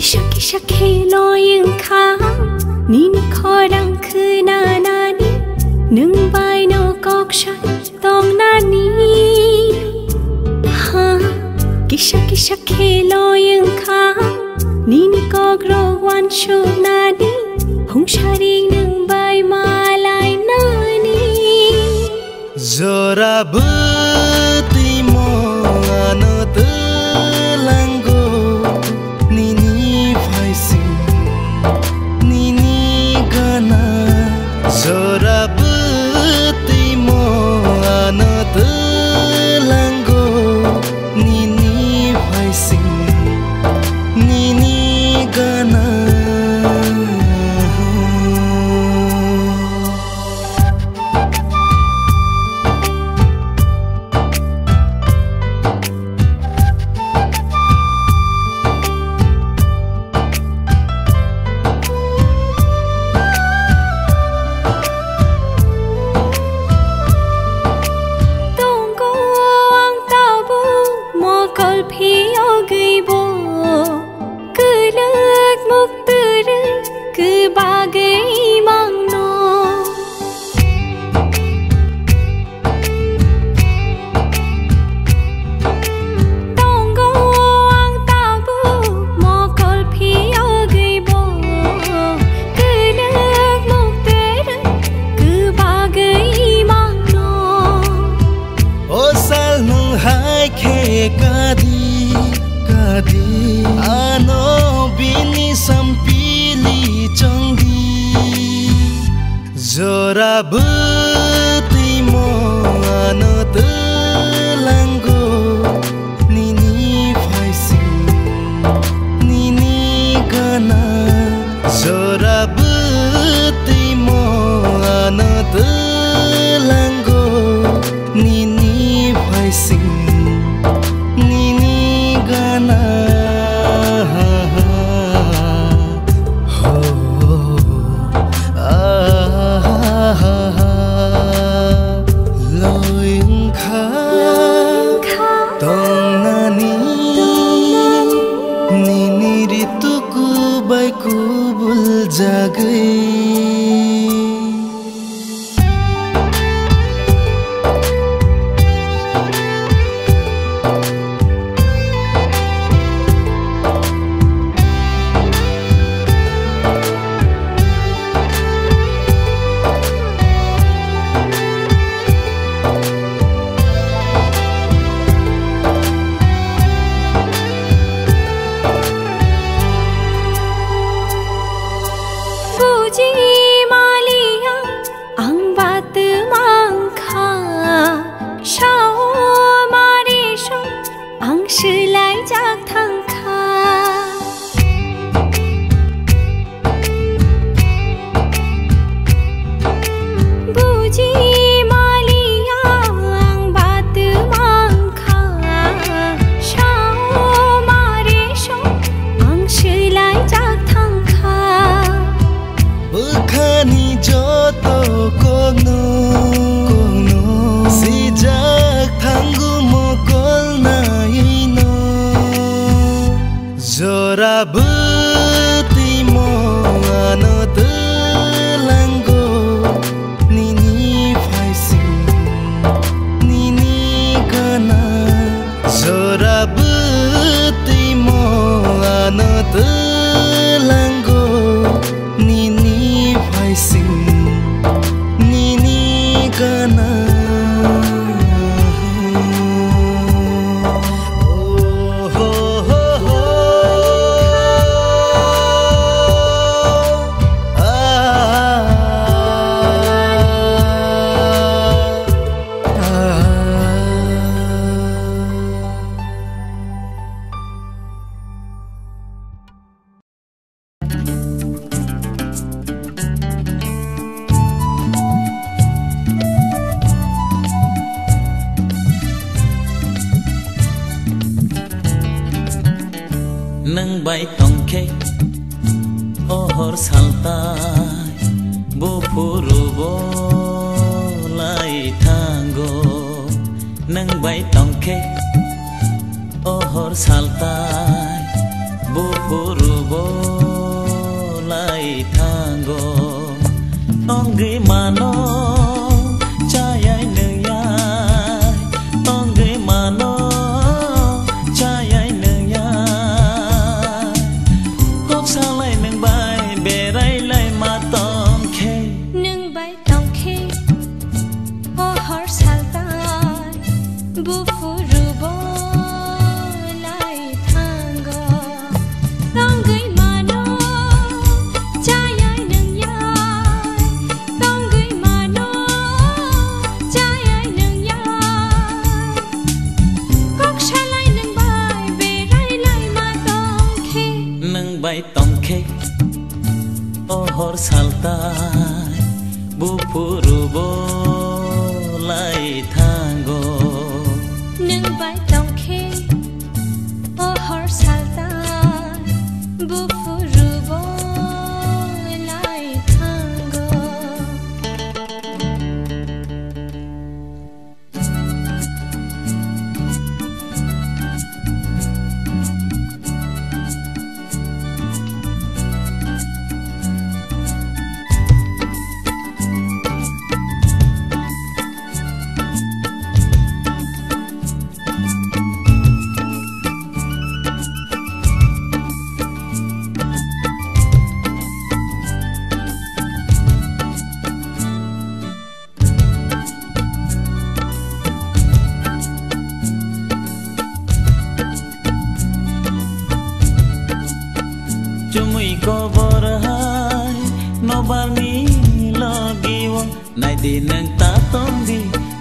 kisha khelo yung kha ni kho dang khu na na ni nung bai no kok sha tong na ni ha kisha khelo yung kha ni kok ro wan shu na ni hong shari nung bai ma lai na ni zora buti mo ano tu langgo nini faising nini gana zora buti mo ano tu langgo nini faising nini gana ano bini sampili chonggi zora buti mo ano telanggo nini faising nini gana zora buti mo ano telanggo nini faising buti mo ano telanggo nini faising nini gana zora buti mo ano telanggo nini faising nini gana nang bay tong ke ohor saltai bo puru bo lai tango nang bay tong ke ohor saltai bu furubo lai thango tong gi mano chayai nương yai tong gi mano chayai nương yai khóc sao lại nương bay bề rai lại mà tong khe nương bay tong khe o har saltai bu furubo lai thango tong gi mano chayai nương yai tong gi mano chayai nương yai khóc sao lại nương bay bề rai lại mà tong khe nương bay tong khe o har saltai bu furubo lai thango nương bay tong khe o har saltai bu furubo lai thango chumui ko bor hai no balni logiwo nai di nang ta tong di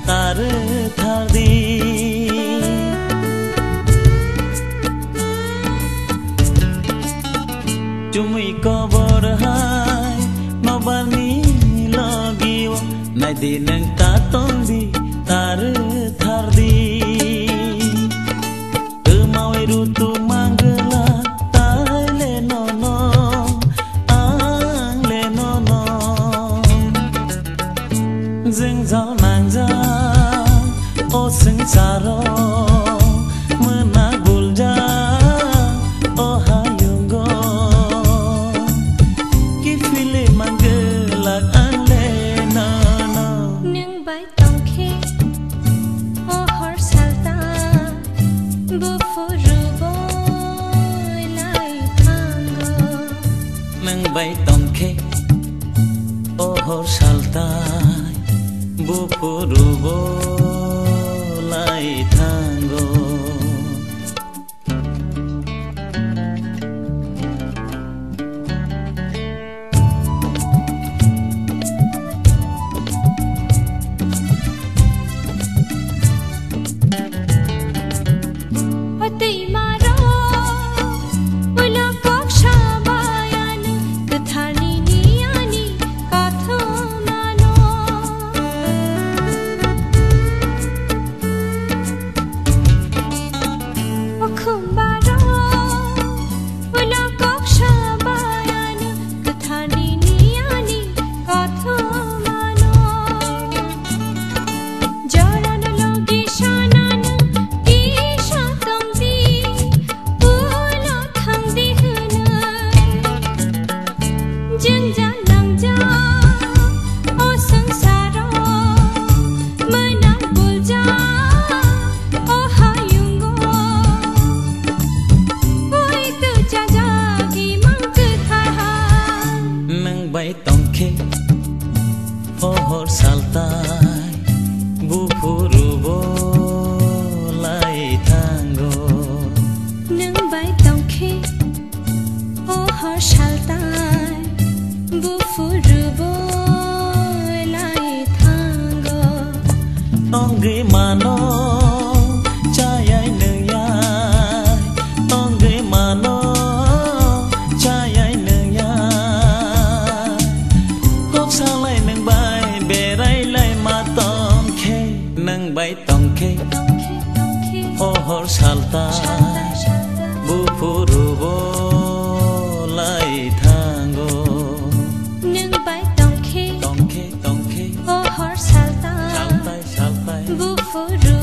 tar thar di chumui ko bor hai no balni logiwo nai di nang ta tong di tar thar di mau ru tu mangla dưng gió nàng ra ô sừng saro mưa nắng buồn ra ô hayungo ki file mangge lạc an le no no nương bay tong khe o har saltai bu furubo lai thango nang bay tong khe o hor saltai bu furubo lai thango Ati maro ulo kok shabayan kathani niani katho mano Okumbaro ulo kok shabayan kathani niani katho mano Jaran logi shanan bay tong khe o hor saltai bu furubo lai thango nương bay tong khe o har saltai bu furubo lai thango tong gi mano chayai nương yai tong gi mano chayai nương yai khóc sao lại nương bay bề rai lại mà tong khe nương bay tong khe o hor saltai bu furubo lai thango nương bay tong khe tong khe o har saltai saltai bu furu